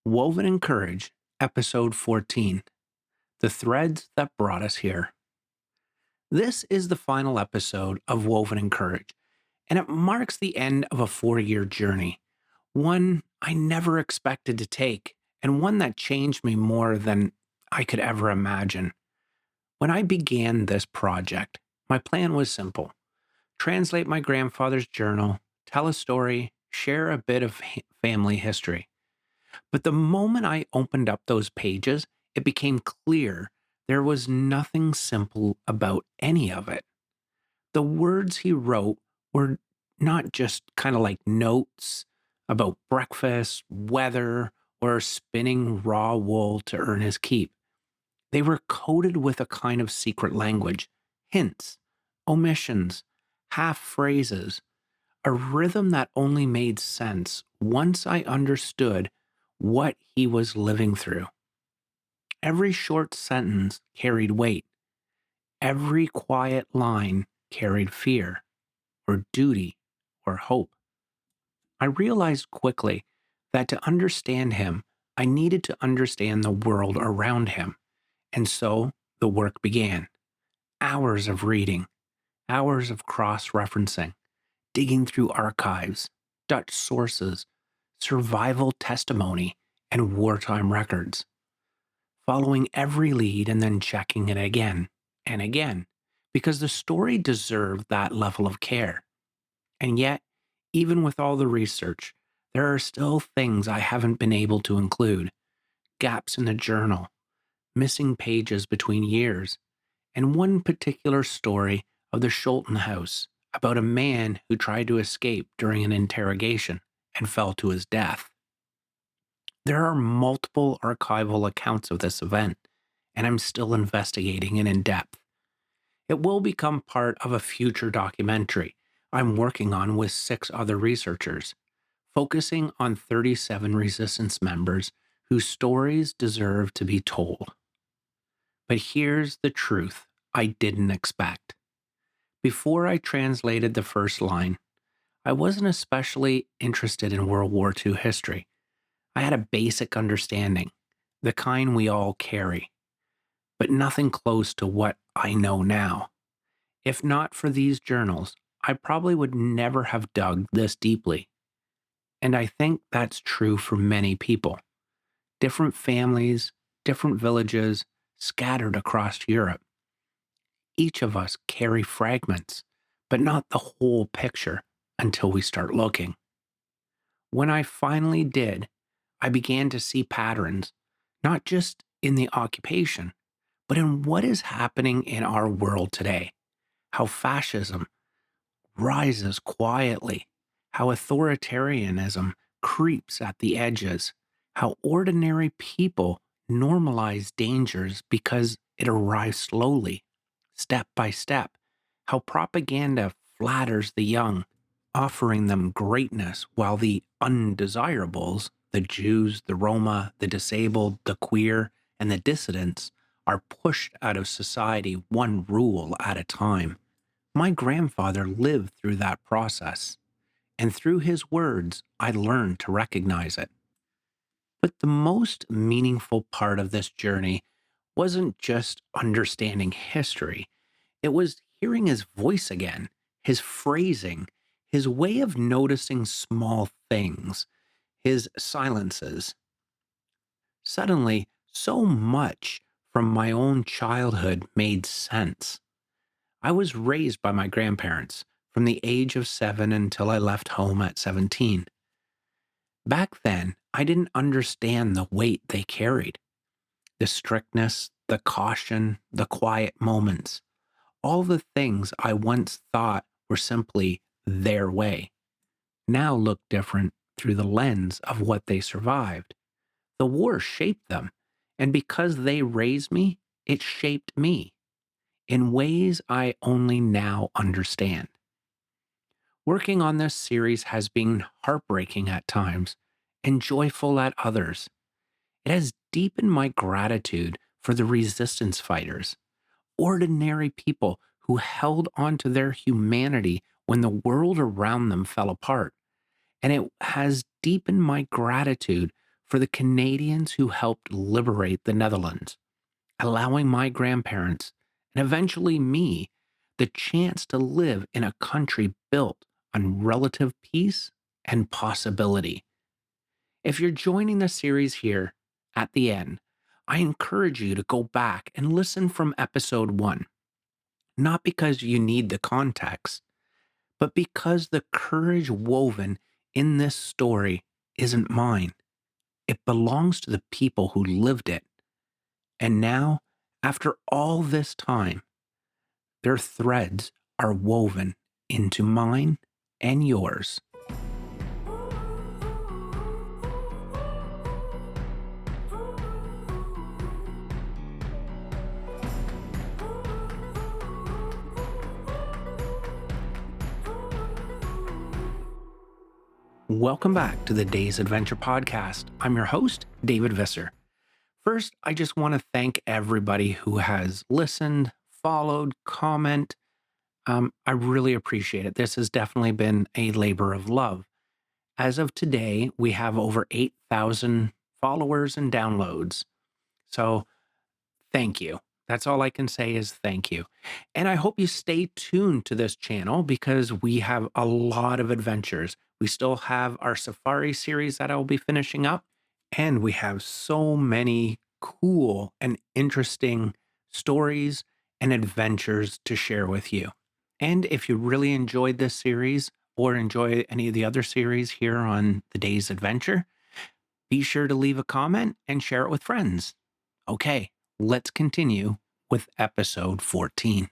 Woven in Courage, Episode 14 The Threads That Brought Us Here. This is the final episode of Woven in Courage, and it marks the end of a 4-year journey, one I never expected to take, and one that changed me more than I could ever imagine. When I began this project, my plan was simple: translate my grandfather's journal, tell a story, share a bit of family history. But the moment I opened up those pages, it became clear there was nothing simple about any of it. The words he wrote were not just kind of like notes about breakfast, weather, or spinning raw wool to earn his keep. They were coated with a kind of secret language, hints, omissions, half phrases, a rhythm that only made sense once I understood what he was living through. Every short sentence carried weight. Every quiet line carried fear, or duty, or hope. I realized quickly that to understand him, I needed to understand the world around him. And so the work began. Hours of reading, hours of cross referencing, digging through archives, Dutch sources, survival testimony, and wartime records, following every lead and then checking it again and again, because the story deserved that level of care. And yet, even with all the research, there are still things I haven't been able to include: gaps in the journal, missing pages between years, and one particular story of the Scholten house about a man who tried to escape during an interrogation and fell to his death. There are multiple archival accounts of this event, and I'm still investigating it in depth. It will become part of a future documentary I'm working on with 6 other researchers, focusing on 37 resistance members whose stories deserve to be told. But here's the truth I didn't expect. Before I translated the first line, I wasn't especially interested in World War II history. I had a basic understanding, the kind we all carry, but nothing close to what I know now. If not for these journals, I probably would never have dug this deeply. And I think that's true for many people. Different families, different villages, scattered across Europe. Each of us carry fragments, but not the whole picture until we start looking. When I finally did, I began to see patterns, not just in the occupation, but in what is happening in our world today. How fascism rises quietly, how authoritarianism creeps at the edges, how ordinary people normalize dangers because it arrives slowly, step by step, how propaganda flatters the young, offering them greatness while the undesirables, the Jews, the Roma, the disabled, the queer, and the dissidents, are pushed out of society one rule at a time. My grandfather lived through that process, and through his words, I learned to recognize it. But the most meaningful part of this journey wasn't just understanding history, it was hearing his voice again, his phrasing, his way of noticing small things, his silences. Suddenly, so much from my own childhood made sense. I was raised by my grandparents from the age of 7 until I left home at 17. Back then, I didn't understand the weight they carried: the strictness, the caution, the quiet moments, all the things I once thought were simply their way, now look different through the lens of what they survived. The war shaped them, and because they raised me, it shaped me in ways I only now understand. Working on this series has been heartbreaking at times and joyful at others. It has deepened my gratitude for the resistance fighters, ordinary people who held on to their humanity when the world around them fell apart. And it has deepened my gratitude for the Canadians who helped liberate the Netherlands, allowing my grandparents, and eventually me, the chance to live in a country built on relative peace and possibility. If you're joining the series here at the end, I encourage you to go back and listen from episode 1, not because you need the context, but because the courage woven in this story isn't mine. It belongs to the people who lived it. And now, after all this time, their threads are woven into mine and yours. Welcome back to the Day's Adventure Podcast. I'm your host, David Visser. First, I just want to thank everybody who has listened, followed, comment. I really appreciate it. This has definitely been a labor of love. As of today, we have over 8,000 followers and downloads. So thank you. That's all I can say is thank you. And I hope you stay tuned to this channel because we have a lot of adventures. We still have our safari series that I'll be finishing up, and we have so many cool and interesting stories and adventures to share with you. And if you really enjoyed this series or enjoy any of the other series here on The Day's Adventure, be sure to leave a comment and share it with friends. Okay, let's continue with episode 14.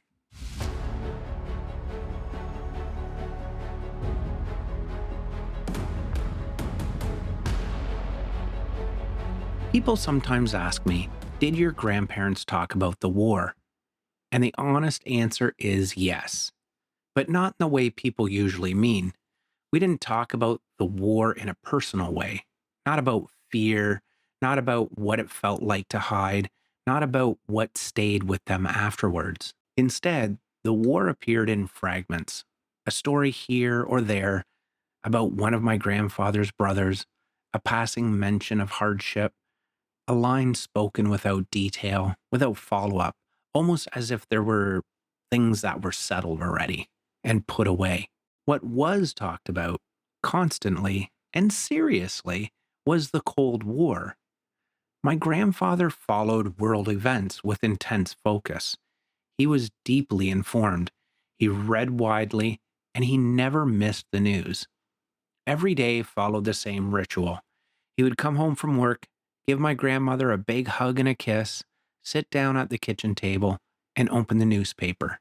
People sometimes ask me, did your grandparents talk about the war? And the honest answer is yes, but not in the way people usually mean. We didn't talk about the war in a personal way, not about fear, not about what it felt like to hide, not about what stayed with them afterwards. Instead, the war appeared in fragments, a story here or there about one of my grandfather's brothers, a passing mention of hardship, a line spoken without detail, without follow up, almost as if there were things that were settled already and put away. What was talked about constantly and seriously was the Cold War. My grandfather followed world events with intense focus. He was deeply informed, he read widely, and he never missed the news. Every day followed the same ritual. He would come home from work, give my grandmother a big hug and a kiss, sit down at the kitchen table, and open the newspaper.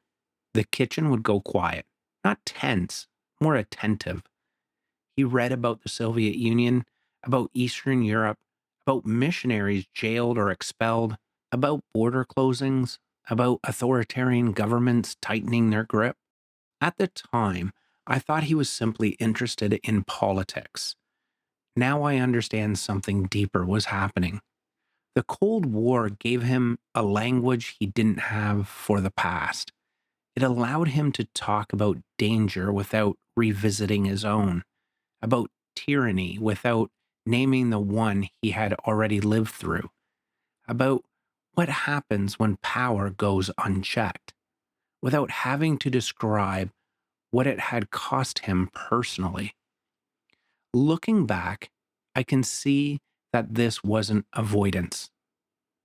The kitchen would go quiet, not tense, more attentive. He read about the Soviet Union, about Eastern Europe, about missionaries jailed or expelled, about border closings, about authoritarian governments tightening their grip. At the time, I thought he was simply interested in politics. Now I understand something deeper was happening. The Cold War gave him a language he didn't have for the past. It allowed him to talk about danger without revisiting his own, about tyranny without naming the one he had already lived through, about what happens when power goes unchecked, without having to describe what it had cost him personally. Looking back, I can see that this wasn't avoidance.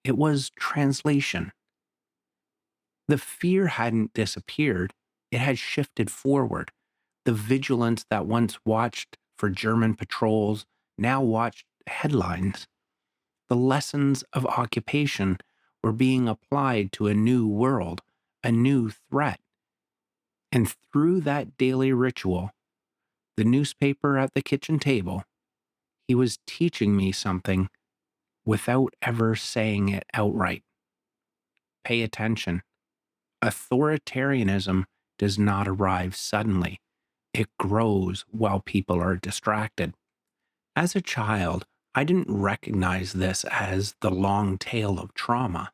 It was translation. The fear hadn't disappeared, it had shifted forward. The vigilance that once watched for German patrols now watched headlines. The lessons of occupation were being applied to a new world, a new threat. And through that daily ritual, the newspaper at the kitchen table, he was teaching me something without ever saying it outright. Pay attention. Authoritarianism does not arrive suddenly. It grows while people are distracted. As a child, I didn't recognize this as the long tail of trauma.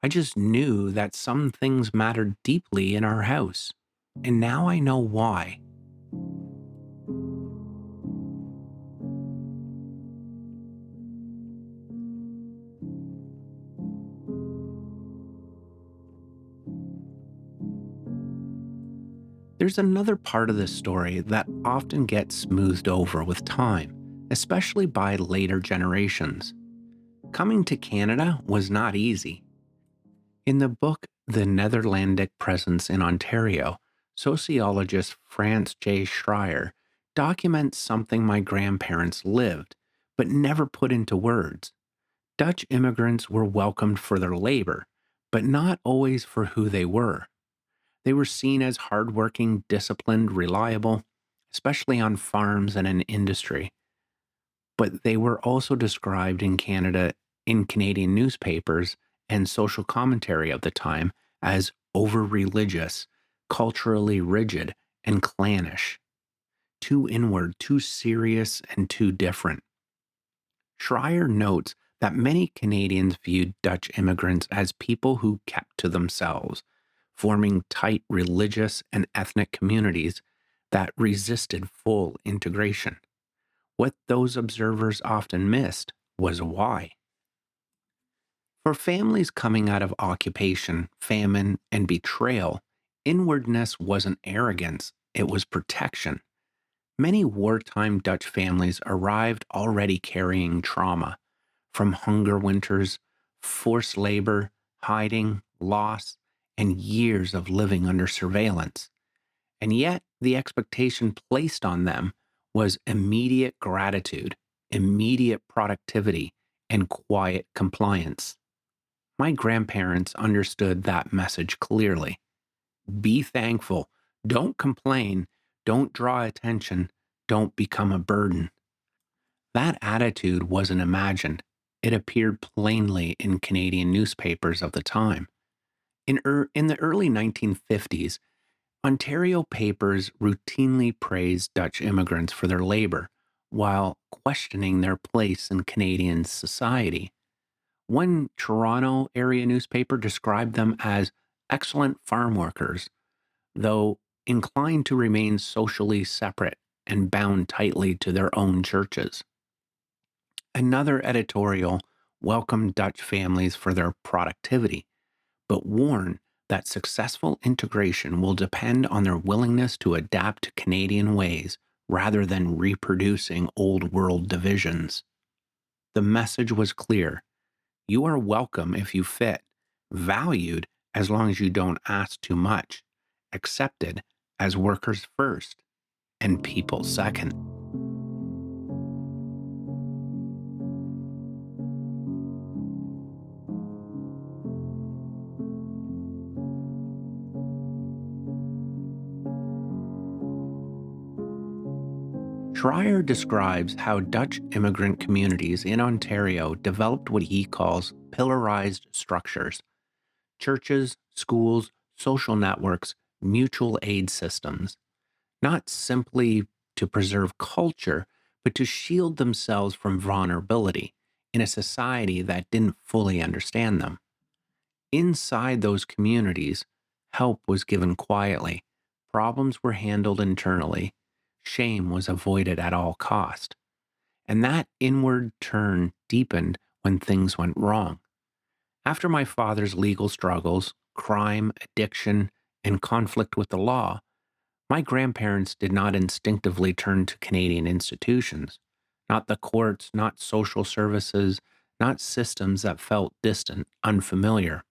I just knew that some things mattered deeply in our house. And now I know why. There's another part of this story that often gets smoothed over with time, especially by later generations. Coming to Canada was not easy. In the book The Netherlandic Presence in Ontario, sociologist France J. Schreier documents something my grandparents lived, but never put into words. Dutch immigrants were welcomed for their labor, but not always for who they were. They were seen as hardworking, disciplined, reliable, especially on farms and in industry. But they were also described in Canada, in Canadian newspapers and social commentary of the time, as over religious, culturally rigid, and clannish, too inward, too serious, and too different. Schreier notes that many Canadians viewed Dutch immigrants as people who kept to themselves, forming tight religious and ethnic communities that resisted full integration. What those observers often missed was why. For families coming out of occupation, famine, and betrayal, inwardness wasn't arrogance, it was protection. Many wartime Dutch families arrived already carrying trauma from hunger winters, forced labor, hiding, loss, and years of living under surveillance. And yet, the expectation placed on them was immediate gratitude, immediate productivity, and quiet compliance. My grandparents understood that message clearly. Be thankful, don't complain, don't draw attention, don't become a burden. That attitude wasn't imagined. It appeared plainly in Canadian newspapers of the time. In the early 1950s, Ontario papers routinely praised Dutch immigrants for their labor while questioning their place in Canadian society. One Toronto area newspaper described them as excellent farm workers, though inclined to remain socially separate and bound tightly to their own churches. Another editorial welcomed Dutch families for their productivity, but warned that successful integration will depend on their willingness to adapt to Canadian ways rather than reproducing old world divisions. The message was clear: you are welcome if you fit, valued as long as you don't ask too much, accepted as workers first and people second. Schreier describes how Dutch immigrant communities in Ontario developed what he calls pillarized structures: churches, schools, social networks, mutual aid systems, not simply to preserve culture, but to shield themselves from vulnerability in a society that didn't fully understand them. Inside those communities, help was given quietly, problems were handled internally, shame was avoided at all cost. And that inward turn deepened when things went wrong. After my father's legal struggles, crime, addiction, and conflict with the law, my grandparents did not instinctively turn to Canadian institutions, not the courts, not social services, not systems that felt distant, unfamiliar,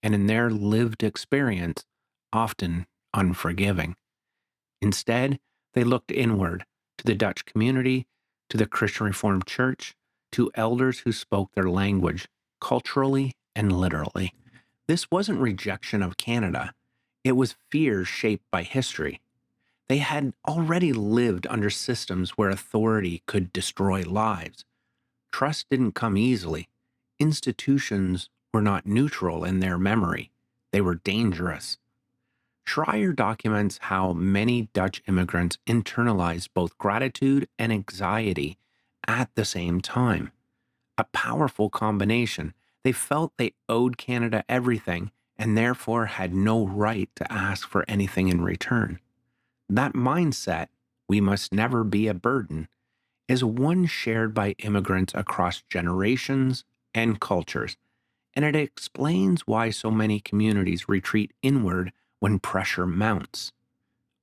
and in their lived experience, often unforgiving. Instead, they looked inward to the Dutch community, to the Christian Reformed Church, to elders who spoke their language, culturally and literally. This wasn't rejection of Canada, it was fear shaped by history. They had already lived under systems where authority could destroy lives. Trust didn't come easily. Institutions were not neutral in their memory, they were dangerous. Schreier documents how many Dutch immigrants internalized both gratitude and anxiety at the same time. A powerful combination. They felt they owed Canada everything and therefore had no right to ask for anything in return. That mindset, we must never be a burden, is one shared by immigrants across generations and cultures, and it explains why so many communities retreat inward when pressure mounts.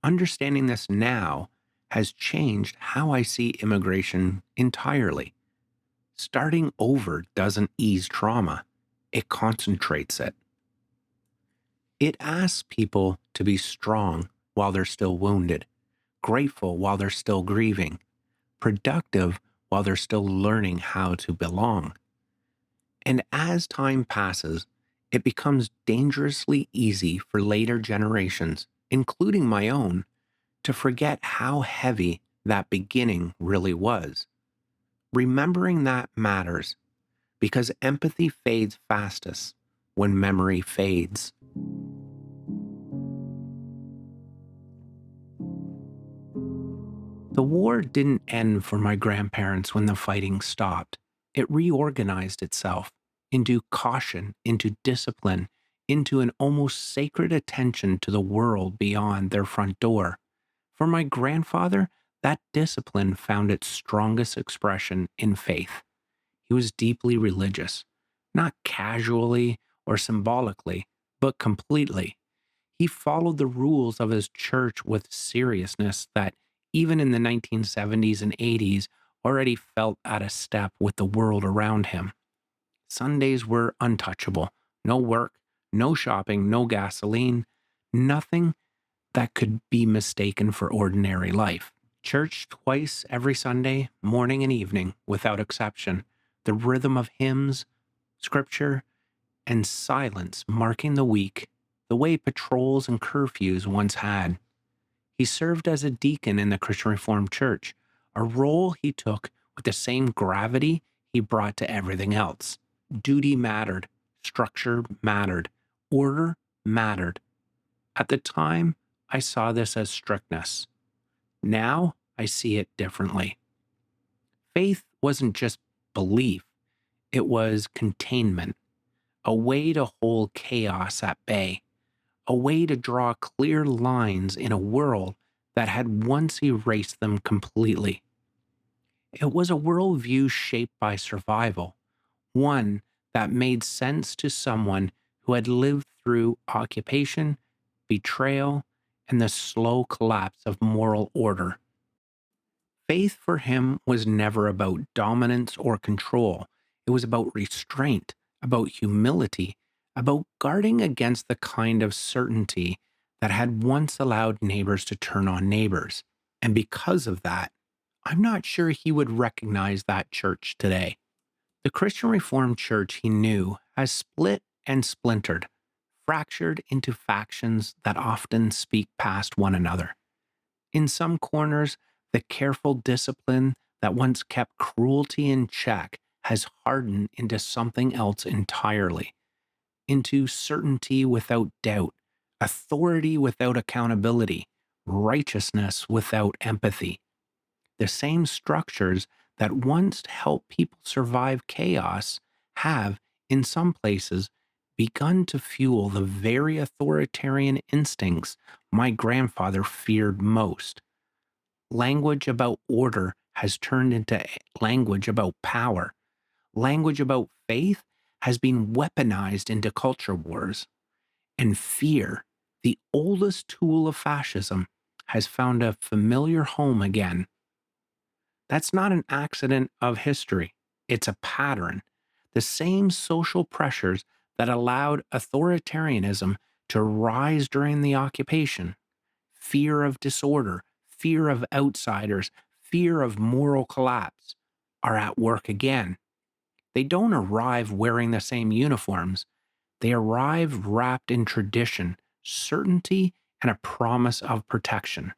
Understanding this now has changed how I see immigration entirely. Starting over doesn't ease trauma, it concentrates it. It asks people to be strong while they're still wounded, grateful while they're still grieving, productive while they're still learning how to belong. And as time passes, it becomes dangerously easy for later generations, including my own, to forget how heavy that beginning really was. Remembering that matters because empathy fades fastest when memory fades. The war didn't end for my grandparents when the fighting stopped. It reorganized itself into caution, into discipline, into an almost sacred attention to the world beyond their front door. For my grandfather, that discipline found its strongest expression in faith. He was deeply religious, not casually or symbolically, but completely. He followed the rules of his church with seriousness that, even in the 1970s and 80s, already felt out of step with the world around him. Sundays were untouchable. No work, no shopping, no gasoline, nothing that could be mistaken for ordinary life. Church twice every Sunday, morning and evening, without exception. The rhythm of hymns, scripture, and silence marking the week, the way patrols and curfews once had. He served as a deacon in the Christian Reformed Church, a role he took with the same gravity he brought to everything else. Duty mattered, structure mattered, order mattered. At the time, I saw this as strictness. Now, I see it differently. Faith wasn't just belief, it was containment, a way to hold chaos at bay, a way to draw clear lines in a world that had once erased them completely. It was a worldview shaped by survival, one that made sense to someone who had lived through occupation, betrayal, and the slow collapse of moral order. Faith for him was never about dominance or control. It was about restraint, about humility, about guarding against the kind of certainty that had once allowed neighbors to turn on neighbors. And because of that, I'm not sure he would recognize that church today. The Christian Reformed Church he knew has split and splintered, fractured into factions that often speak past one another. In some corners, the careful discipline that once kept cruelty in check has hardened into something else entirely, into certainty without doubt, authority without accountability, righteousness without empathy. The same structures that once helped people survive chaos have, in some places, begun to fuel the very authoritarian instincts my grandfather feared most. Language about order has turned into language about power. Language about faith has been weaponized into culture wars. And fear, the oldest tool of fascism, has found a familiar home again. That's not an accident of history, it's a pattern. The same social pressures that allowed authoritarianism to rise during the occupation, fear of disorder, fear of outsiders, fear of moral collapse, are at work again. They don't arrive wearing the same uniforms. They arrive wrapped in tradition, certainty, and a promise of protection.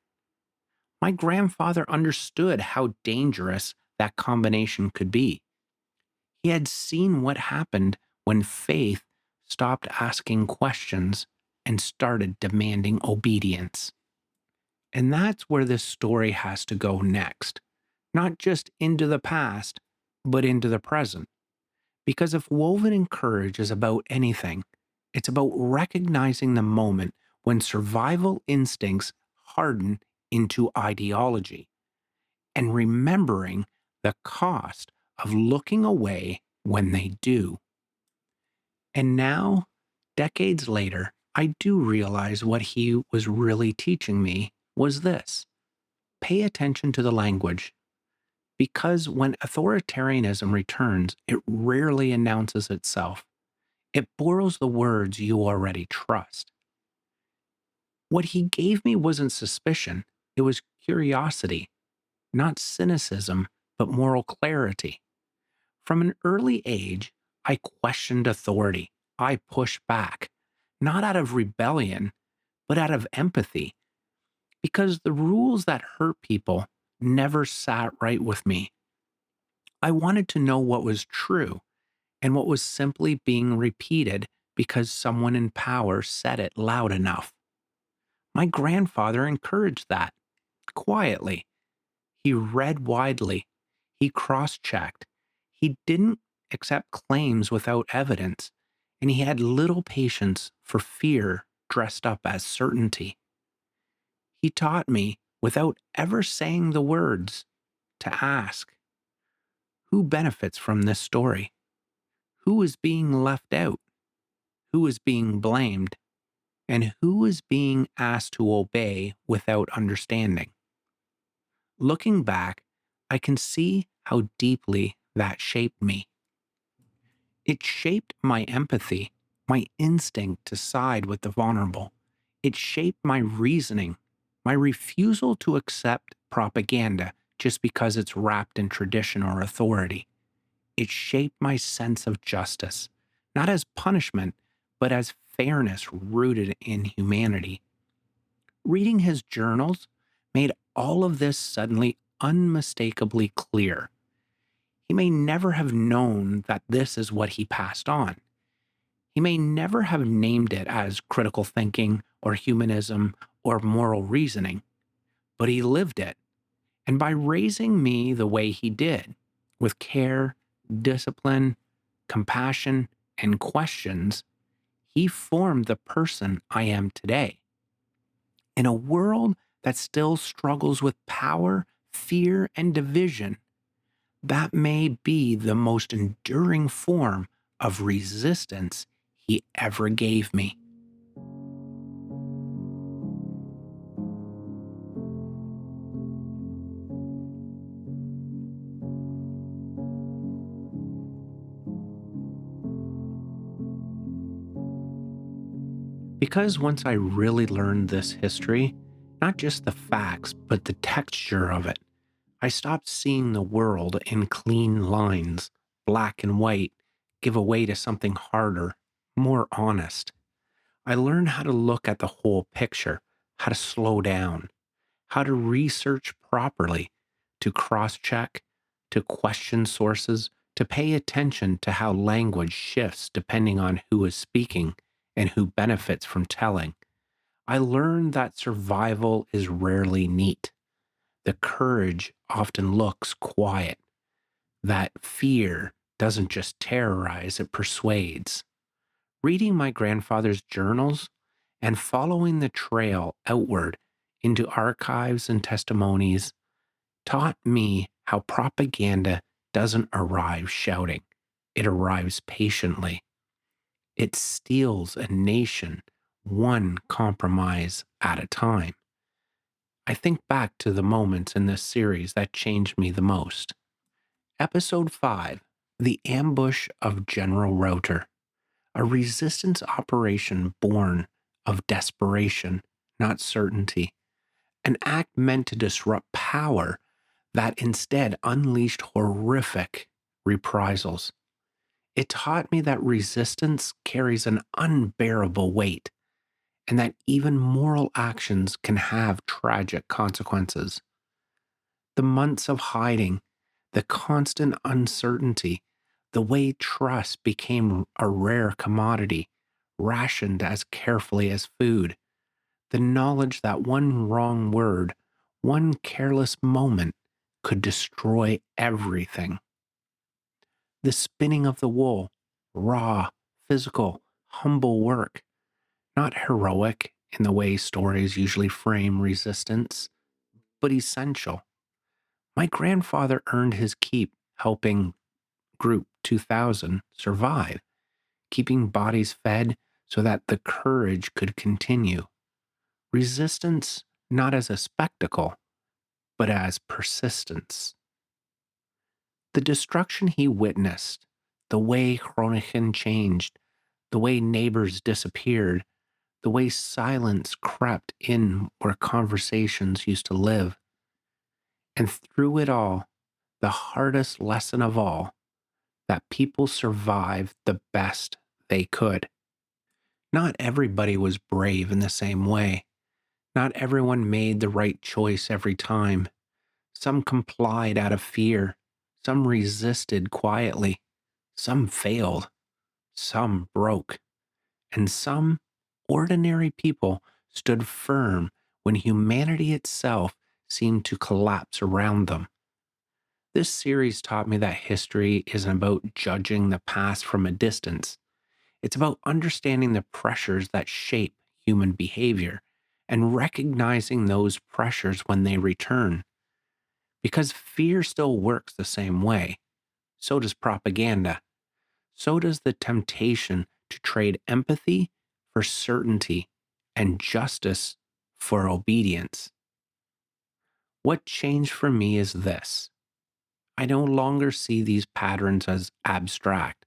My grandfather understood how dangerous that combination could be. He had seen what happened when faith stopped asking questions and started demanding obedience. And that's where this story has to go next, not just into the past, but into the present. Because if Woven in Courage is about anything, it's about recognizing the moment when survival instincts harden into ideology and remembering the cost of looking away when they do. And now, decades later, I do realize what he was really teaching me was this: pay attention to the language, because when authoritarianism returns, it rarely announces itself. It borrows the words you already trust. What he gave me wasn't suspicion, it was curiosity, not cynicism, but moral clarity. From an early age, I questioned authority. I pushed back, not out of rebellion, but out of empathy, because the rules that hurt people never sat right with me. I wanted to know what was true and what was simply being repeated because someone in power said it loud enough. My grandfather encouraged that, quietly. He read widely. He cross checked. He didn't accept claims without evidence. And he had little patience for fear dressed up as certainty. He taught me, without ever saying the words, to ask, who benefits from this story? Who is being left out? Who is being blamed? And who is being asked to obey without understanding? Looking back, I can see how deeply that shaped me. It shaped my empathy, my instinct to side with the vulnerable. It shaped my reasoning, my refusal to accept propaganda just because it's wrapped in tradition or authority. It shaped my sense of justice, not as punishment, but as fairness rooted in humanity. Reading his journals made all of this suddenly unmistakably clear. He may never have known that this is what he passed on. He may never have named it as critical thinking or humanism or moral reasoning, but he lived it. And by raising me the way he did, with care, discipline, compassion, and questions, he formed the person I am today. In a world that still struggles with power, fear, and division, that may be the most enduring form of resistance he ever gave me. Because once I really learned this history, not just the facts, but the texture of it, I stopped seeing the world in clean lines, black and white, give away to something harder, more honest. I learned how to look at the whole picture, how to slow down, how to research properly, to cross check, to question sources, to pay attention to how language shifts depending on who is speaking and who benefits from telling. I learned that survival is rarely neat. The courage often looks quiet, that fear doesn't just terrorize, it persuades. Reading my grandfather's journals and following the trail outward into archives and testimonies taught me how propaganda doesn't arrive shouting, it arrives patiently. It steals a nation one compromise at a time. I think back to the moments in this series that changed me the most. Episode 5, The Ambush of General Reuter, a resistance operation born of desperation, not certainty, an act meant to disrupt power that instead unleashed horrific reprisals. It taught me that resistance carries an unbearable weight and that even moral actions can have tragic consequences. The months of hiding, the constant uncertainty, the way trust became a rare commodity, rationed as carefully as food, the knowledge that one wrong word, one careless moment could destroy everything. The spinning of the wool, raw, physical, humble work, not heroic in the way stories usually frame resistance, but essential. My grandfather earned his keep helping Group 2000 survive, keeping bodies fed so that the courage could continue. Resistance not as a spectacle, but as persistence. The destruction he witnessed, the way Groningen changed, the way neighbors disappeared, the way silence crept in where conversations used to live. And through it all, the hardest lesson of all, that people survived the best they could. Not everybody was brave in the same way. Not everyone made the right choice every time. Some complied out of fear. Some resisted quietly. Some failed. Some broke. And some ordinary people stood firm when humanity itself seemed to collapse around them. This series taught me that history isn't about judging the past from a distance. It's about understanding the pressures that shape human behavior and recognizing those pressures when they return. Because fear still works the same way. So does propaganda. So does the temptation to trade empathy for certainty and justice for obedience. What changed for me is this: I no longer see these patterns as abstract.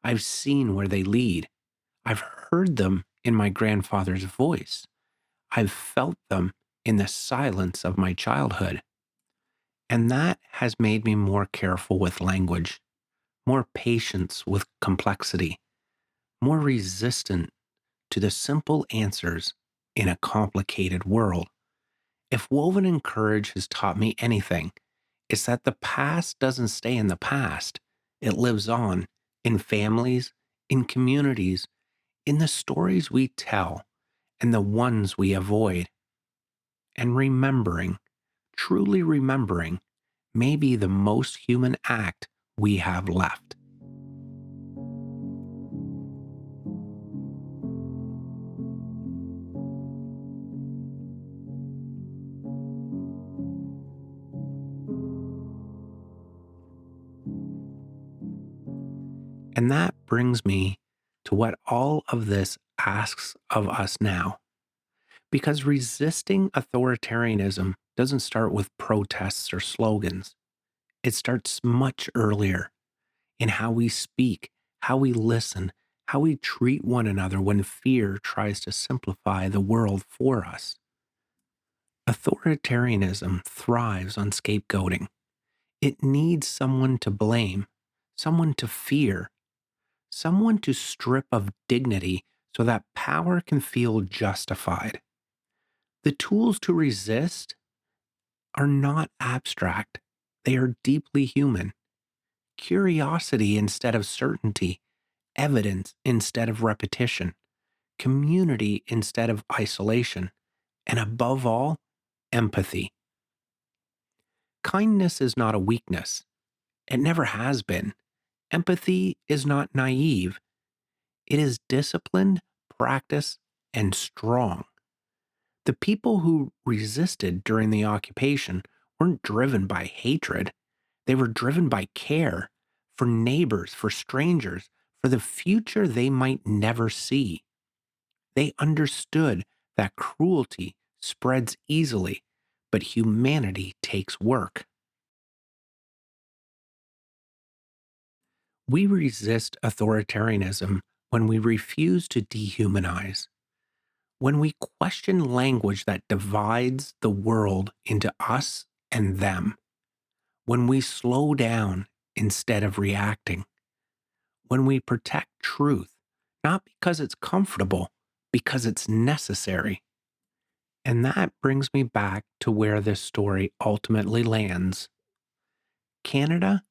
I've seen where they lead. I've heard them in my grandfather's voice. I've felt them in the silence of my childhood. And that has made me more careful with language, more patience with complexity, more resistant to the simple answers in a complicated world. If Woven in Courage has taught me anything, it's that the past doesn't stay in the past. It lives on in families, in communities, in the stories we tell, and the ones we avoid. And remembering, truly remembering, may be the most human act we have left. And that brings me to what all of this asks of us now. Because resisting authoritarianism doesn't start with protests or slogans. It starts much earlier in how we speak, how we listen, how we treat one another when fear tries to simplify the world for us. Authoritarianism thrives on scapegoating. It needs someone to blame, someone to fear, someone to strip of dignity so that power can feel justified. The tools to resist are not abstract, they are deeply human. Curiosity instead of certainty, evidence instead of repetition, community instead of isolation, and above all, empathy. Kindness is not a weakness. It never has been. Empathy is not naive. It is disciplined, practiced, and strong. The people who resisted during the occupation weren't driven by hatred. They were driven by care for neighbors, for strangers, for the future they might never see. They understood that cruelty spreads easily, but humanity takes work. We resist authoritarianism when we refuse to dehumanize, when we question language that divides the world into us and them, when we slow down instead of reacting, when we protect truth, not because it's comfortable, because it's necessary. And that brings me back to where this story ultimately lands. Canada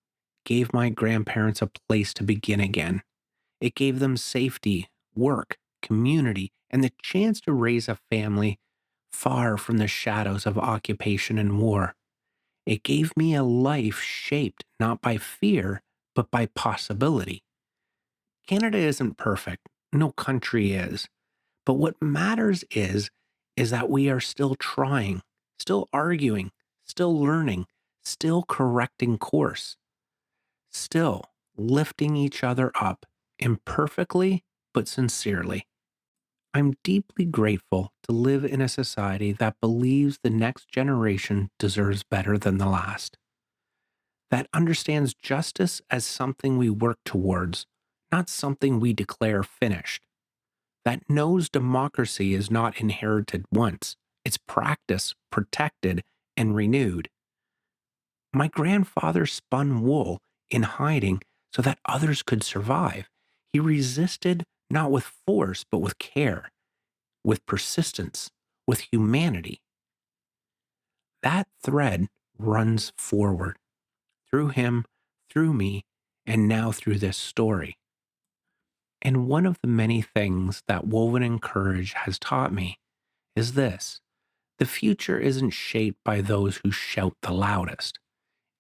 gave my grandparents a place to begin again. It gave them safety, work, community, and the chance to raise a family far from the shadows of occupation and war. It gave me a life shaped not by fear, but by possibility. Canada isn't perfect. No country is. But what matters is that we are still trying, still arguing, still learning, still correcting course, still lifting each other up imperfectly but sincerely. I'm deeply grateful to live in a society that believes the next generation deserves better than the last, that understands justice as something we work towards, not something we declare finished, that knows democracy is not inherited once, it's practiced, protected, and renewed. My grandfather spun wool in hiding so that others could survive. He resisted not with force, but with care, with persistence, with humanity. That thread runs forward through him, through me, and now through this story. And one of the many things that Woven in Courage has taught me is this: the future isn't shaped by those who shout the loudest.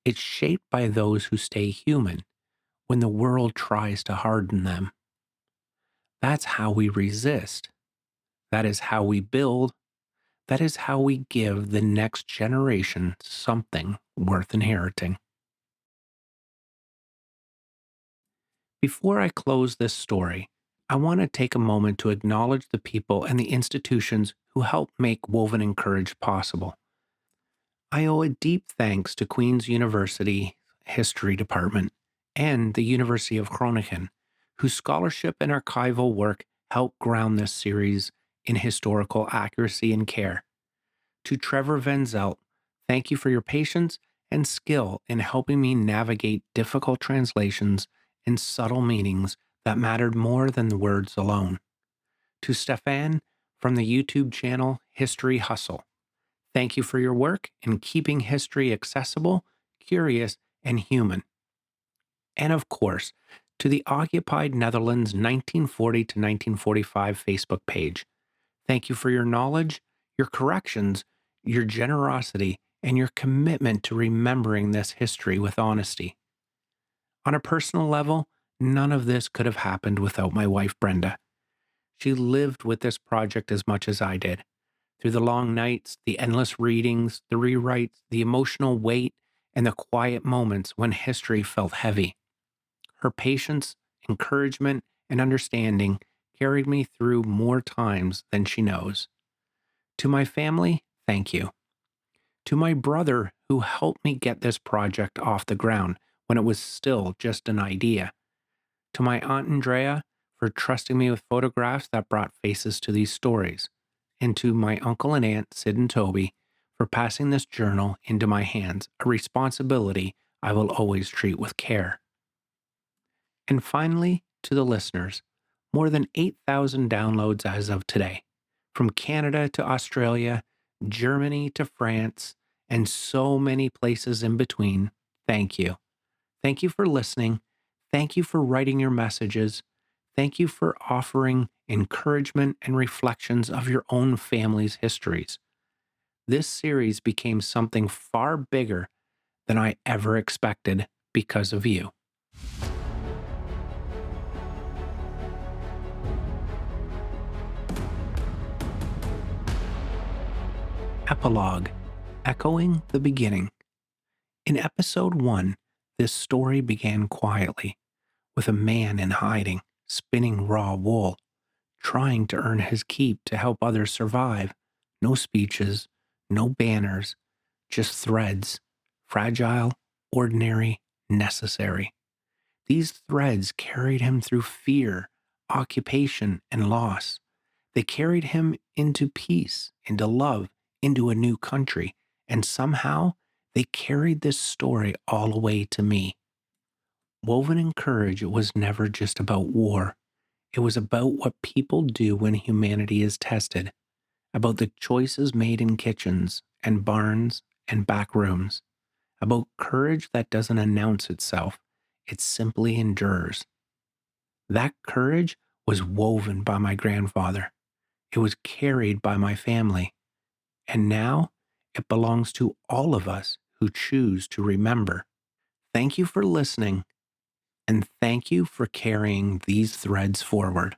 It's shaped by those who stay human when the world tries to harden them. That's how we resist. That is how we build. That is how we give the next generation something worth inheriting. Before I close this story, I want to take a moment to acknowledge the people and the institutions who helped make Woven in Courage possible. I owe a deep thanks to Queen's University History Department and the University of Groningen, whose scholarship and archival work helped ground this series in historical accuracy and care. To Trevor Van Zelt, thank you for your patience and skill in helping me navigate difficult translations and subtle meanings that mattered more than the words alone. To Stefan from the YouTube channel History Hustle, thank you for your work in keeping history accessible, curious, and human. And of course, to the Occupied Netherlands 1940 to 1945 Facebook page. Thank you for your knowledge, your corrections, your generosity, and your commitment to remembering this history with honesty. On a personal level, none of this could have happened without my wife, Brenda. She lived with this project as much as I did. Through the long nights, the endless readings, the rewrites, the emotional weight, and the quiet moments when history felt heavy. Her patience, encouragement, and understanding carried me through more times than she knows. To my family, thank you. To my brother, who helped me get this project off the ground when it was still just an idea. To my Aunt Andrea for trusting me with photographs that brought faces to these stories. And to my uncle and aunt, Sid and Toby, for passing this journal into my hands, a responsibility I will always treat with care. And finally, to the listeners, more than 8,000 downloads as of today. From Canada to Australia, Germany to France, and so many places in between, thank you. Thank you for listening. Thank you for writing your messages. Thank you for offering encouragement and reflections of your own family's histories. This series became something far bigger than I ever expected because of you. Epilogue, echoing the beginning. In episode 1, this story began quietly, with a man in hiding, spinning raw wool, trying to earn his keep to help others survive. No speeches, no banners, just threads, fragile, ordinary, necessary. These threads carried him through fear, occupation, and loss. They carried him into peace, into love, into a new country, and somehow they carried this story all the way to me. Woven in Courage was never just about war. It was about what people do when humanity is tested, about the choices made in kitchens and barns and back rooms, about courage that doesn't announce itself, it simply endures. That courage was woven by my grandfather. It was carried by my family. And now it belongs to all of us who choose to remember. Thank you for listening, and thank you for carrying these threads forward.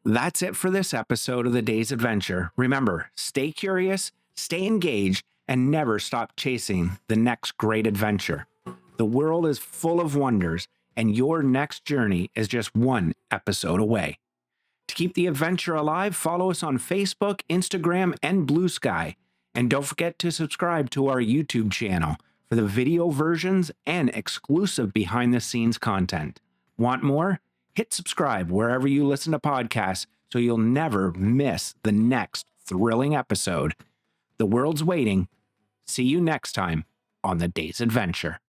That's it for this episode of The Day's Adventure. Remember, stay curious, stay engaged, and never stop chasing the next great adventure. The world is full of wonders, and your next journey is just one episode away. To keep the adventure alive, follow us on Facebook, Instagram, and Blue Sky. And don't forget to subscribe to our YouTube channel for the video versions and exclusive behind-the-scenes content. Want more? Hit subscribe wherever you listen to podcasts so you'll never miss the next thrilling episode. The world's waiting. See you next time on The Day's Adventure.